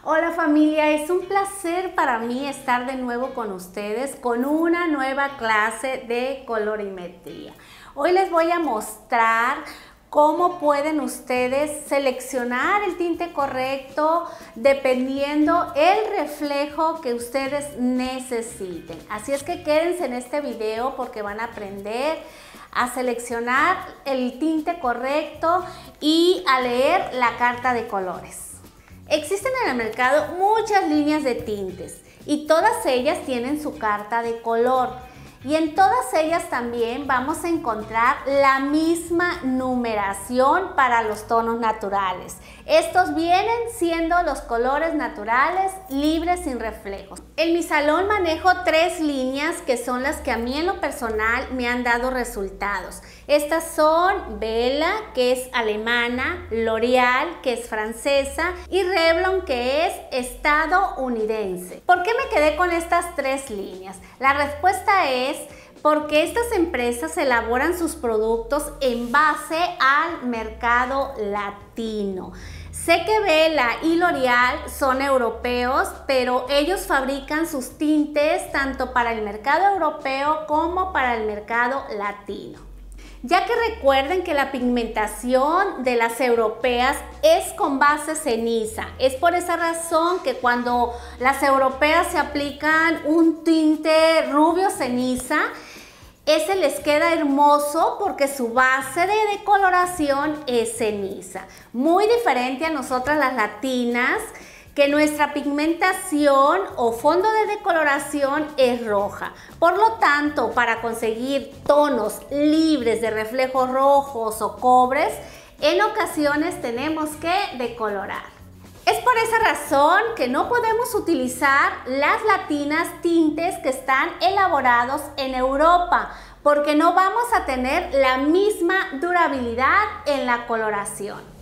Hola familia, es un placer para mí estar de nuevo con ustedes con una nueva clase de colorimetría. Hoy les voy a mostrar cómo pueden ustedes seleccionar el tinte correcto dependiendo el reflejo que ustedes necesiten. Así es que quédense en este video porque van a aprender a seleccionar el tinte correcto y a leer la carta de colores. Existen en el mercado muchas líneas de tintes y todas ellas tienen su carta de color. Y en todas ellas también vamos a encontrar la misma numeración para los tonos naturales. Estos vienen siendo los colores naturales libres sin reflejos. En mi salón manejo 3 líneas que son las que a mí en lo personal me han dado resultados. Estas son Vela, que es alemana, L'Oreal, que es francesa, y Revlon, que es estadounidense. ¿Por qué me quedé con estas 3 líneas? La respuesta es porque estas empresas elaboran sus productos en base al mercado latino. Sé que Vela y L'Oreal son europeos, pero ellos fabrican sus tintes tanto para el mercado europeo como para el mercado latino. Ya que recuerden que la pigmentación de las europeas es con base ceniza. Es por esa razón que cuando las europeas se aplican un tinte rubio ceniza, ese les queda hermoso porque su base de decoloración es ceniza. Muy diferente a nosotras las latinas, que nuestra pigmentación o fondo de decoloración es roja. Por lo tanto, para conseguir tonos libres de reflejos rojos o cobres, en ocasiones tenemos que decolorar. Es por esa razón que no podemos utilizar las latinas tintes que están elaborados en Europa, porque no vamos a tener la misma durabilidad en la coloración.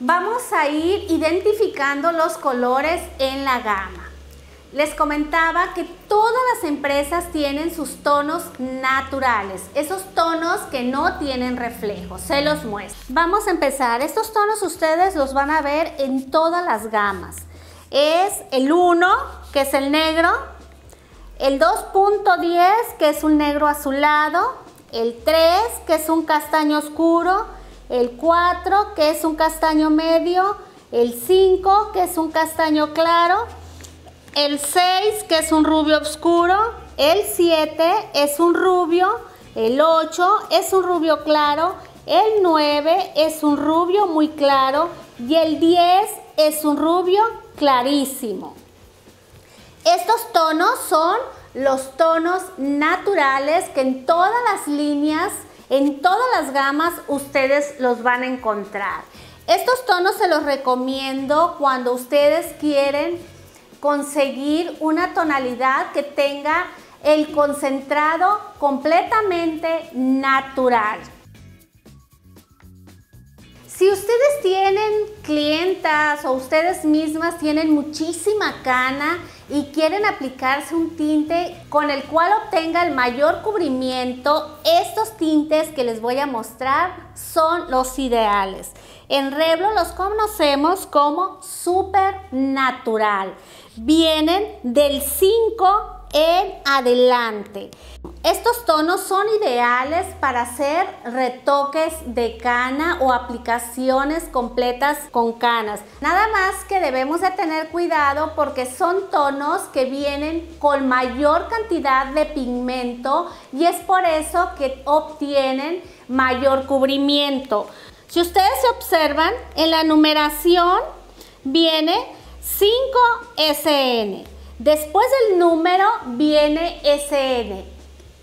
Vamos a ir identificando los colores en la gama. Les comentaba que todas las empresas tienen sus tonos naturales, esos tonos que no tienen reflejos, se los muestro. Vamos a empezar. Estos tonos ustedes los van a ver en todas las gamas. Es el 1, que es el negro, el 2.10, que es un negro azulado, el 3, que es un castaño oscuro, el 4, que es un castaño medio, el 5, que es un castaño claro, el 6, que es un rubio oscuro, el 7 es un rubio, el 8 es un rubio claro, el 9 es un rubio muy claro y el 10 es un rubio clarísimo. Estos tonos son los tonos naturales que en todas las líneas, en todas las gamas ustedes los van a encontrar. Estos tonos se los recomiendo cuando ustedes quieren conseguir una tonalidad que tenga el concentrado completamente natural. Si ustedes tienen clientas o ustedes mismas tienen muchísima cana y quieren aplicarse un tinte con el cual obtenga el mayor cubrimiento, estos tintes que les voy a mostrar son los ideales. En Revlon los conocemos como Super Natural. Vienen del 5 en adelante. Estos tonos son ideales para hacer retoques de cana o aplicaciones completas con canas. Nada más que debemos de tener cuidado porque son tonos que vienen con mayor cantidad de pigmento y es por eso que obtienen mayor cubrimiento. Si ustedes se observan, en la numeración viene 5SN. Después del número viene SN.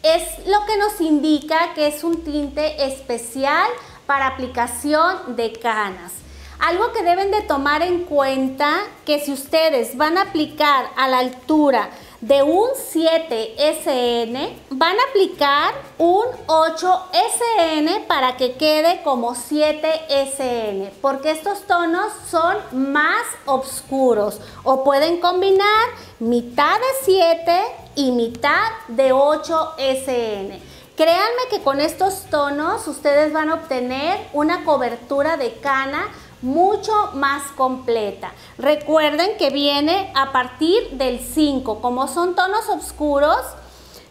Es lo que nos indica que es un tinte especial para aplicación de canas. Algo que deben de tomar en cuenta, que si ustedes van a aplicar a la altura de un 7SN, van a aplicar un 8SN para que quede como 7SN, porque estos tonos son más oscuros, o pueden combinar mitad de 7 y mitad de 8SN. Créanme que con estos tonos ustedes van a obtener una cobertura de cana mucho más completa. Recuerden que viene a partir del 5, como son tonos oscuros,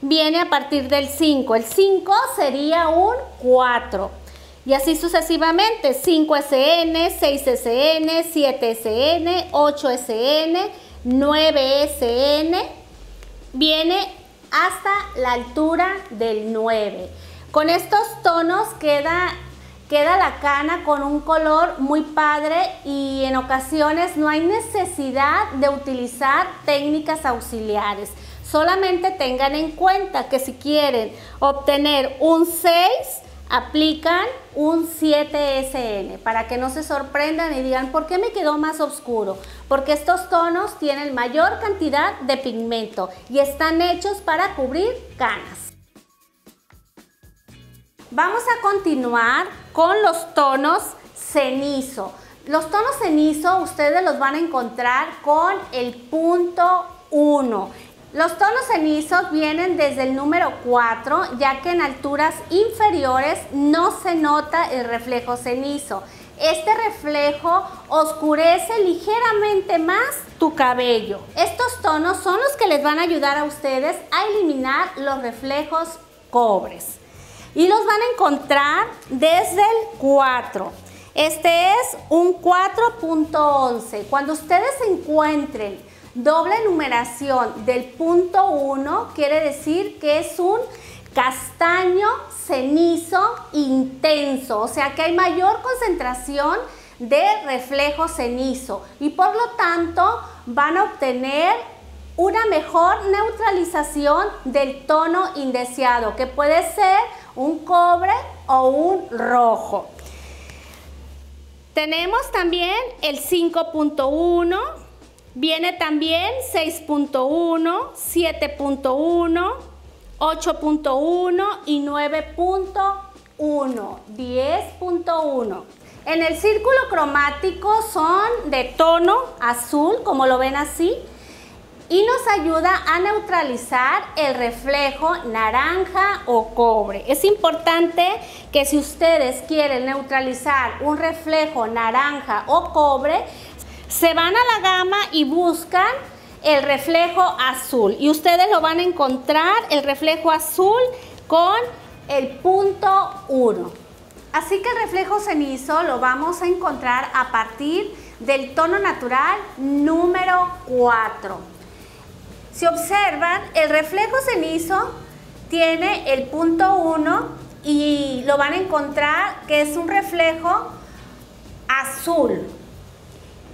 viene a partir del 5. El 5 sería un 4. Y así sucesivamente, 5SN, 6SN, 7SN, 8SN, 9SN, viene hasta la altura del 9. Con estos tonos queda la cana con un color muy padre y en ocasiones no hay necesidad de utilizar técnicas auxiliares. Solamente tengan en cuenta que si quieren obtener un 6, aplican un 7SN para que no se sorprendan y digan ¿por qué me quedó más oscuro? Porque estos tonos tienen mayor cantidad de pigmento y están hechos para cubrir canas. Vamos a continuar con los tonos cenizo. Los tonos cenizo ustedes los van a encontrar con el punto 1. Los tonos cenizos vienen desde el número 4, ya que en alturas inferiores no se nota el reflejo cenizo. Este reflejo oscurece ligeramente más tu cabello. Estos tonos son los que les van a ayudar a ustedes a eliminar los reflejos cobres. Y los van a encontrar desde el 4. Este es un 4.11. Cuando ustedes encuentren doble numeración del punto 1, quiere decir que es un castaño cenizo intenso, o sea que hay mayor concentración de reflejo cenizo y por lo tanto van a obtener una mejor neutralización del tono indeseado, que puede ser un cobre o un rojo. Tenemos también el 5.1, viene también 6.1, 7.1, 8.1 y 9.1, 10.1. En el círculo cromático son de tono azul, como lo ven así, y nos ayuda a neutralizar el reflejo naranja o cobre. Es importante que si ustedes quieren neutralizar un reflejo naranja o cobre, se van a la gama y buscan el reflejo azul. Y ustedes lo van a encontrar, el reflejo azul, con el punto 1. Así que el reflejo cenizo lo vamos a encontrar a partir del tono natural número 4. Si observan, el reflejo cenizo tiene el punto 1 y lo van a encontrar que es un reflejo azul.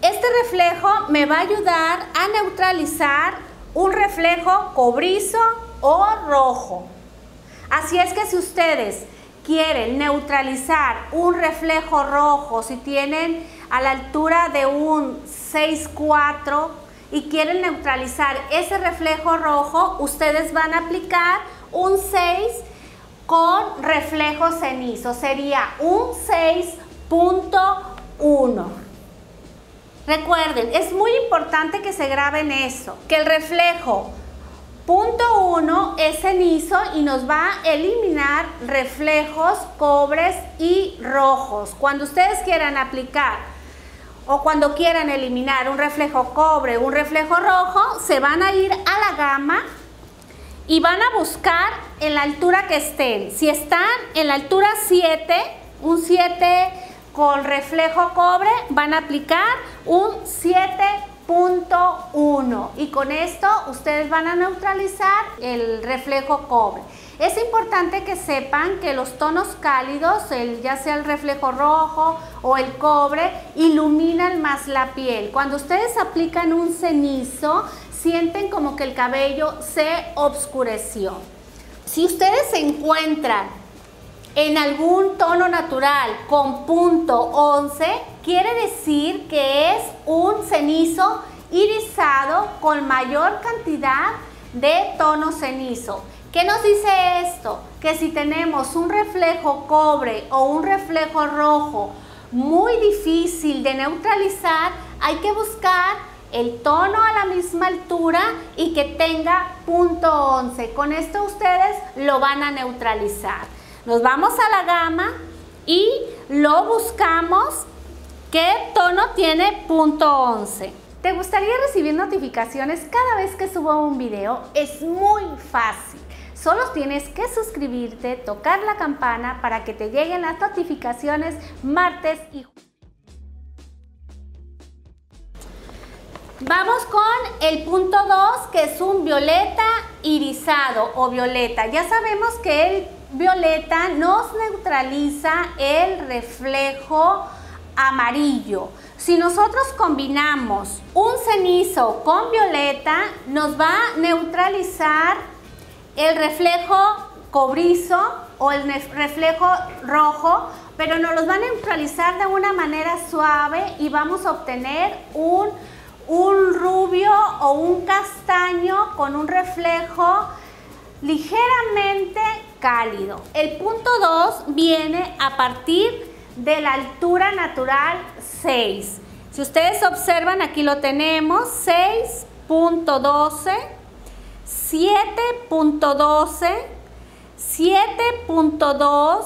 Este reflejo me va a ayudar a neutralizar un reflejo cobrizo o rojo. Así es que si ustedes quieren neutralizar un reflejo rojo, si tienen a la altura de un 6.4 y quieren neutralizar ese reflejo rojo, ustedes van a aplicar un 6 con reflejo cenizo. Sería un 6.1. Recuerden, es muy importante que se graben eso, que el reflejo punto 1 es cenizo y nos va a eliminar reflejos cobres y rojos. Cuando ustedes quieran aplicar o cuando quieran eliminar un reflejo cobre, un reflejo rojo, se van a ir a la gama y van a buscar en la altura que estén. Si están en la altura 7, un 7 con reflejo cobre, van a aplicar un 7.1 y con esto ustedes van a neutralizar el reflejo cobre. Es importante que sepan que los tonos cálidos, ya sea el reflejo rojo o el cobre, iluminan más la piel. Cuando ustedes aplican un cenizo, sienten como que el cabello se oscureció. Si ustedes se encuentran en algún tono natural con punto 11, quiere decir que es un cenizo irisado con mayor cantidad de tono cenizo. ¿Qué nos dice esto? Que si tenemos un reflejo cobre o un reflejo rojo muy difícil de neutralizar, hay que buscar el tono a la misma altura y que tenga punto 11. Con esto ustedes lo van a neutralizar. Nos vamos a la gama y lo buscamos. ¿Qué tono tiene punto 11? ¿Te gustaría recibir notificaciones cada vez que subo un video? Es muy fácil. Solo tienes que suscribirte, tocar la campana para que te lleguen las notificaciones martes y jueves. Vamos con el punto 2, que es un violeta irisado o violeta. Ya sabemos que el violeta nos neutraliza el reflejo amarillo. Si nosotros combinamos un cenizo con violeta, nos va a neutralizar el reflejo cobrizo o el reflejo rojo, pero nos los va a neutralizar de una manera suave y vamos a obtener un rubio o un castaño con un reflejo ligeramente cálido. El punto 2 viene a partir de la altura natural 6. Si ustedes observan, aquí lo tenemos, 6.12, 7.12, 7.2,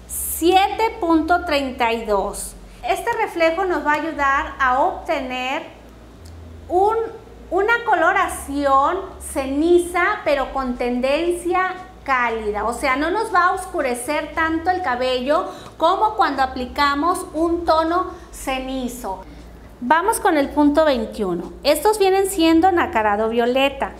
7.32. Este reflejo nos va a ayudar a obtener una coloración ceniza, pero con tendencia cálida, o sea, no nos va a oscurecer tanto el cabello como cuando aplicamos un tono cenizo. Vamos con el punto 21. Estos vienen siendo nacarado violeta.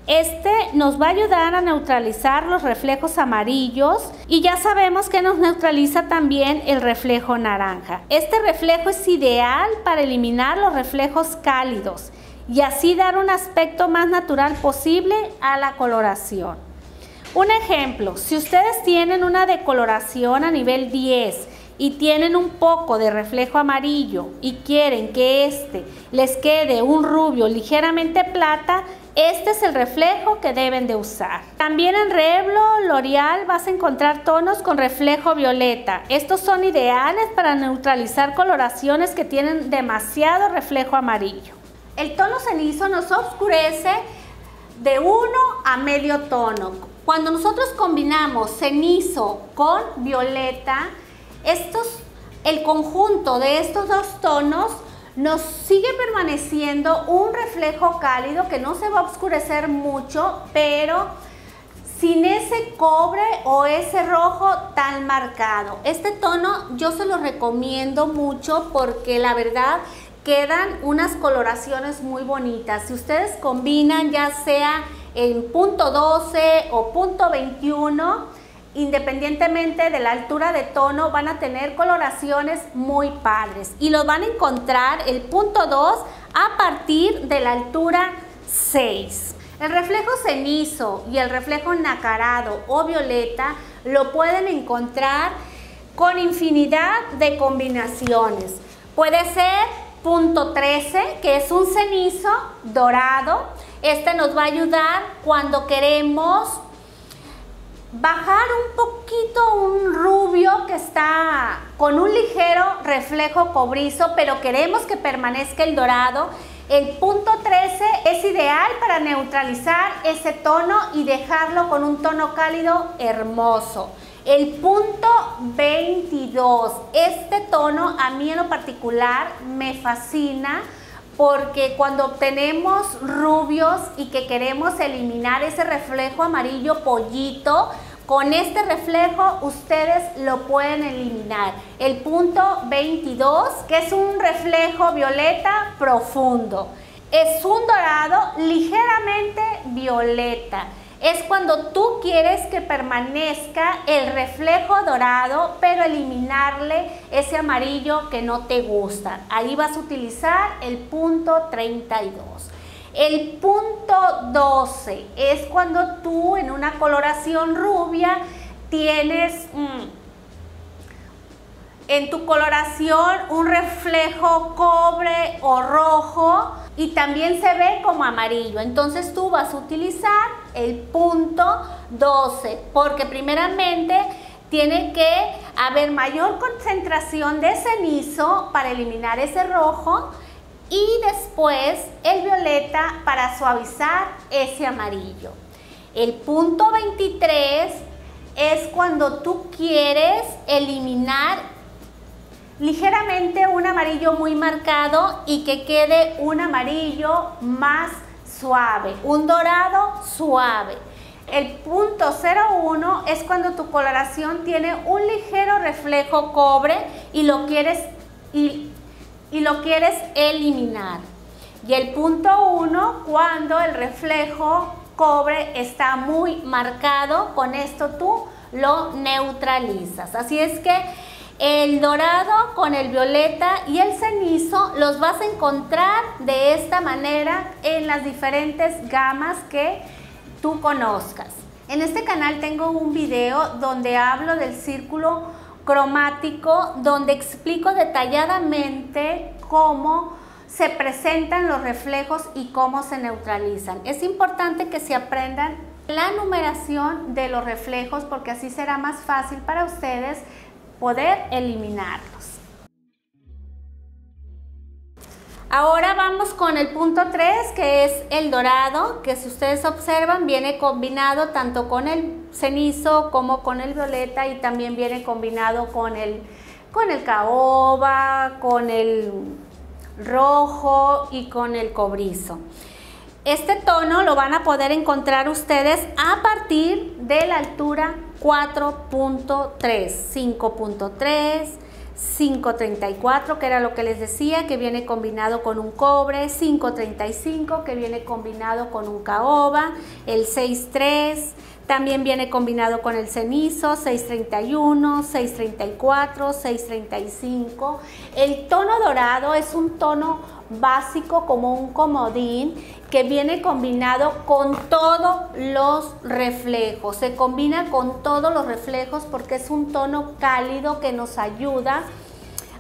Este nos va a ayudar a neutralizar los reflejos amarillos y ya sabemos que nos neutraliza también el reflejo naranja. Este reflejo es ideal para eliminar los reflejos cálidos y así dar un aspecto más natural posible a la coloración. Un ejemplo, si ustedes tienen una decoloración a nivel 10 y tienen un poco de reflejo amarillo y quieren que este les quede un rubio ligeramente plata, este es el reflejo que deben de usar. También en Revlon, L'Oreal vas a encontrar tonos con reflejo violeta. Estos son ideales para neutralizar coloraciones que tienen demasiado reflejo amarillo. El tono cenizo nos oscurece de 1 a medio tono. Cuando nosotros combinamos cenizo con violeta, el conjunto de estos dos tonos nos sigue permaneciendo un reflejo cálido que no se va a oscurecer mucho, pero sin ese cobre o ese rojo tan marcado. Este tono yo se lo recomiendo mucho porque la verdad quedan unas coloraciones muy bonitas. Si ustedes combinan ya sea en punto 12 o punto 21, independientemente de la altura de tono, van a tener coloraciones muy padres y los van a encontrar el punto 2 a partir de la altura 6. El reflejo cenizo y el reflejo nacarado o violeta lo pueden encontrar con infinidad de combinaciones. Puede ser punto 13, que es un cenizo dorado. Este nos va a ayudar cuando queremos bajar un poquito un rubio que está con un ligero reflejo cobrizo, pero queremos que permanezca el dorado. El punto 13 es ideal para neutralizar ese tono y dejarlo con un tono cálido hermoso. El punto 22, este tono a mí en lo particular me fascina porque cuando obtenemos rubios y que queremos eliminar ese reflejo amarillo pollito, con este reflejo ustedes lo pueden eliminar. El punto 22, que es un reflejo violeta profundo, es un dorado ligeramente violeta. Es cuando tú quieres que permanezca el reflejo dorado, pero eliminarle ese amarillo que no te gusta. Ahí vas a utilizar el punto 32. El punto 12 es cuando tú en una coloración rubia tienes en tu coloración un reflejo cobre o rojo y también se ve como amarillo. Entonces tú vas a utilizar el punto 12 porque primeramente tiene que haber mayor concentración de cenizo para eliminar ese rojo y después el violeta para suavizar ese amarillo. El punto 23 es cuando tú quieres eliminar ligeramente un amarillo muy marcado y que quede un amarillo más suave, un dorado suave. El punto 01 es cuando tu coloración tiene un ligero reflejo cobre y lo quieres eliminar. Y el punto 1 cuando el reflejo cobre está muy marcado, con esto tú lo neutralizas. Así es que el dorado con el violeta y el cenizo los vas a encontrar de esta manera en las diferentes gamas que tú conozcas. En este canal tengo un video donde hablo del círculo cromático, donde explico detalladamente cómo se presentan los reflejos y cómo se neutralizan. Es importante que se aprendan la numeración de los reflejos porque así será más fácil para ustedes poder eliminarlos. Ahora vamos con el punto 3, que es el dorado, que si ustedes observan viene combinado tanto con el cenizo como con el violeta y también viene combinado con el caoba, con el rojo y con el cobrizo. Este tono lo van a poder encontrar ustedes a partir de la altura 4.3, 5.3, 5.34, que era lo que les decía, que viene combinado con un cobre, 5.35, que viene combinado con un caoba, el 6.3, también viene combinado con el cenizo, 6.31, 6.34, 6.35. El tono dorado es un tono básico como un comodín que viene combinado con todos los reflejos. Se combina con todos los reflejos porque es un tono cálido que nos ayuda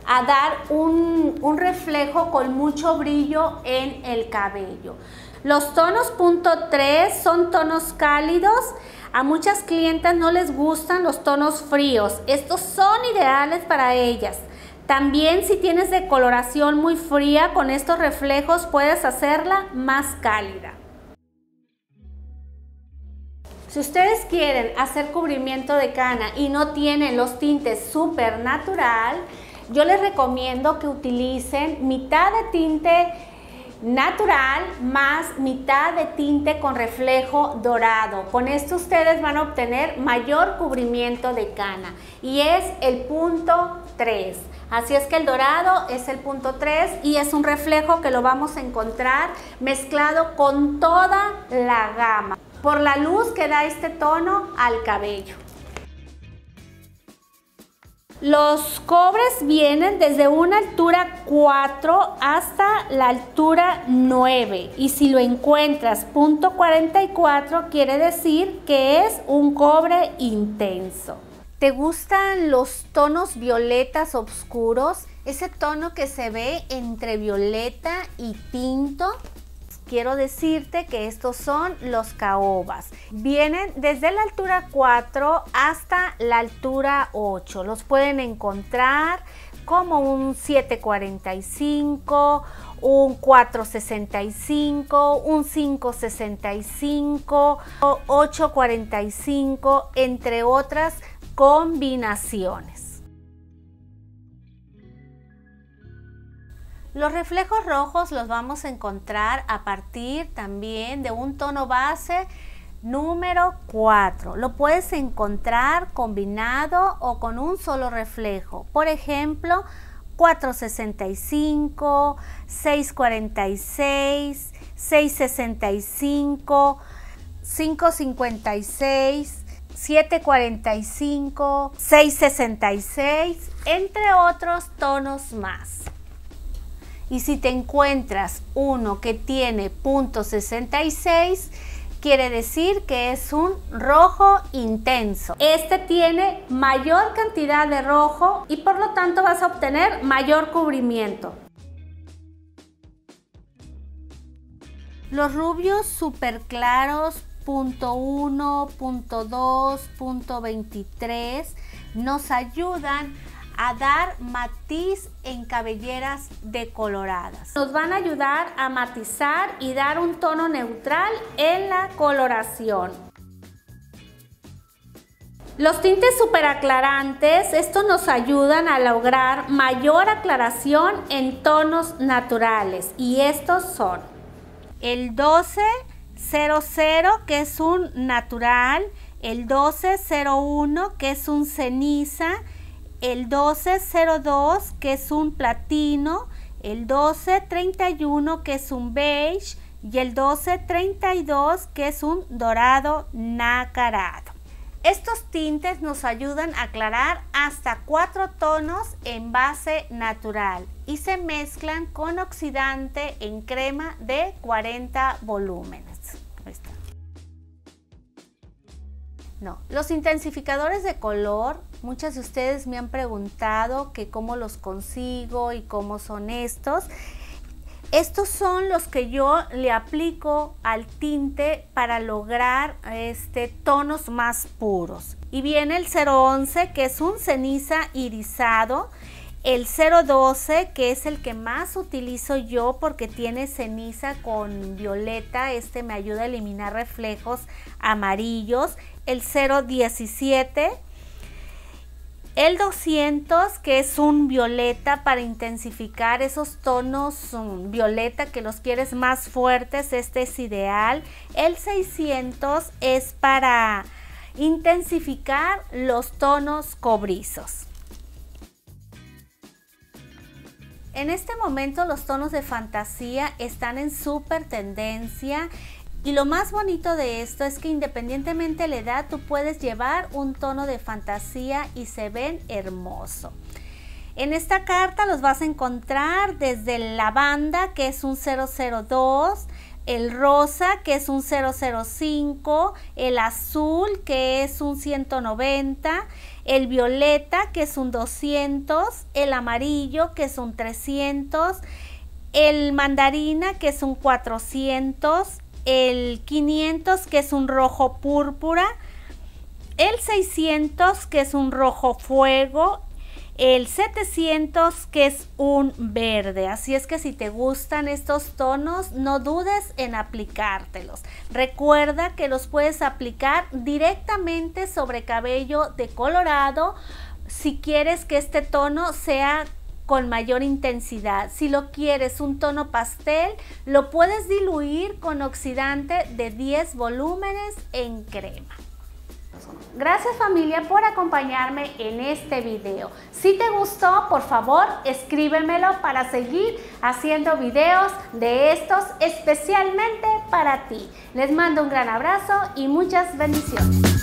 a dar un reflejo con mucho brillo en el cabello. Los tonos punto 3 son tonos cálidos. A muchas clientas no les gustan los tonos fríos. Estos son ideales para ellas. También si tienes decoloración muy fría, con estos reflejos puedes hacerla más cálida. Si ustedes quieren hacer cubrimiento de cana y no tienen los tintes súper natural, yo les recomiendo que utilicen mitad de tinte natural más mitad de tinte con reflejo dorado. Con esto ustedes van a obtener mayor cubrimiento de cana y es el punto 3. Así es que el dorado es el punto 3 y es un reflejo que lo vamos a encontrar mezclado con toda la gama por la luz que da este tono al cabello. Los cobres vienen desde una altura 4 hasta la altura 9 y si lo encuentras punto 44 quiere decir que es un cobre intenso. ¿Te gustan los tonos violetas oscuros? Ese tono que se ve entre violeta y tinto. Quiero decirte que estos son los caobas. Vienen desde la altura 4 hasta la altura 8. Los pueden encontrar como un 745, un 465, un 565, 845, entre otras combinaciones. Los reflejos rojos los vamos a encontrar a partir también de un tono base número 4. Lo puedes encontrar combinado o con un solo reflejo. Por ejemplo, 465, 646, 665, 556, 745, 666, entre otros tonos más. Y si te encuentras uno que tiene punto 66, quiere decir que es un rojo intenso. Este tiene mayor cantidad de rojo y por lo tanto vas a obtener mayor cubrimiento. Los rubios súper claros, punto 1, punto 2, punto 23, nos ayudan a dar matiz en cabelleras decoloradas. Nos van a ayudar a matizar y dar un tono neutral en la coloración. Los tintes superaclarantes, estos nos ayudan a lograr mayor aclaración en tonos naturales, y estos son el 1200, que es un natural, el 1201, que es un ceniza, el 1202, que es un platino, el 1231, que es un beige, y el 1232, que es un dorado nacarado. Estos tintes nos ayudan a aclarar hasta 4 tonos en base natural y se mezclan con oxidante en crema de 40 volúmenes. Ahí está. Los intensificadores de color, muchas de ustedes me han preguntado que cómo los consigo y cómo son estos. Estos son los que yo le aplico al tinte para lograr tonos más puros. Y viene el 011, que es un ceniza irisado, el 012, que es el que más utilizo yo porque tiene ceniza con violeta, me ayuda a eliminar reflejos amarillos, el 017, el 200, que es un violeta para intensificar esos tonos violeta que los quieres más fuertes, este es ideal. El 600 es para intensificar los tonos cobrizos. En este momento los tonos de fantasía están en súper tendencia. Y lo más bonito de esto es que independientemente de la edad, tú puedes llevar un tono de fantasía y se ven hermoso. En esta carta los vas a encontrar desde el lavanda, que es un 002, el rosa, que es un 005, el azul, que es un 190, el violeta, que es un 200, el amarillo, que es un 300, el mandarina, que es un 400, el 500, que es un rojo púrpura, el 600, que es un rojo fuego, el 700, que es un verde. Así es que si te gustan estos tonos, no dudes en aplicártelos. Recuerda que los puedes aplicar directamente sobre cabello decolorado si quieres que este tono sea con mayor intensidad. Si lo quieres un tono pastel, lo puedes diluir con oxidante de 10 volúmenes en crema. Gracias familia por acompañarme en este video. Si te gustó, por favor escríbemelo para seguir haciendo videos de estos especialmente para ti. Les mando un gran abrazo y muchas bendiciones.